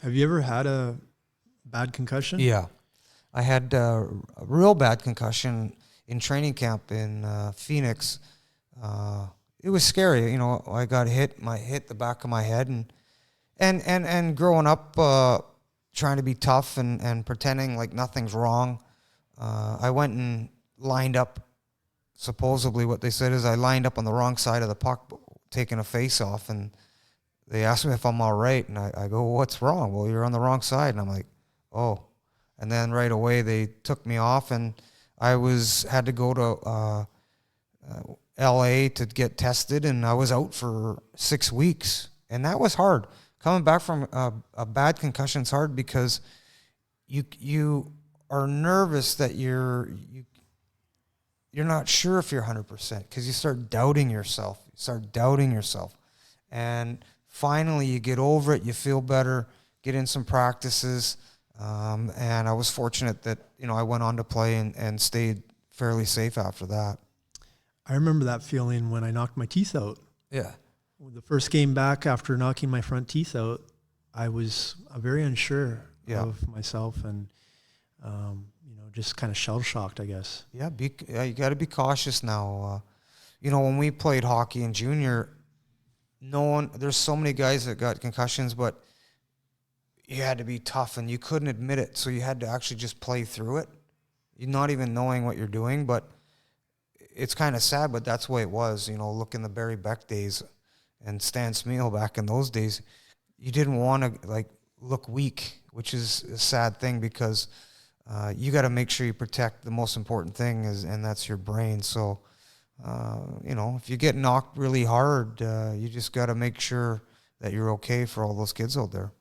Have you ever had a bad concussion? Yeah. I had a real bad concussion in training camp in Phoenix. It was scary. I got hit the back of my head, and growing up trying to be tough and pretending like nothing's wrong. I went and lined up. Supposedly what they said is I lined up on the wrong side of the puck, taking a face off, and they asked me if I'm all right, and I go, what's wrong? Well, you're on the wrong side. And I'm like, oh. And then right away they took me off, and I had to go to LA to get tested, and I was out for 6 weeks. And that was hard. Coming back from a bad concussion is hard because you are nervous that you're not sure if you're 100% because you start doubting yourself. And finally you get over it, you feel better, get in some practices. And I was fortunate that, I went on to play and stayed fairly safe after that. I remember that feeling when I knocked my teeth out. Yeah. The first game back after knocking my front teeth out, I was very unsure of myself and, just kind of shell-shocked, I guess. Yeah, you got to be cautious now. When we played hockey in junior, there's so many guys that got concussions, but you had to be tough and you couldn't admit it. So you had to actually just play through it. You're not even knowing what you're doing, but it's kind of sad, but that's the way it was. Look in the Barry Beck days and Stan Smeel back in those days, you didn't want to look weak, which is a sad thing because you got to make sure you protect the most important thing and that's your brain. So, if you get knocked really hard, you just got to make sure that you're okay for all those kids out there.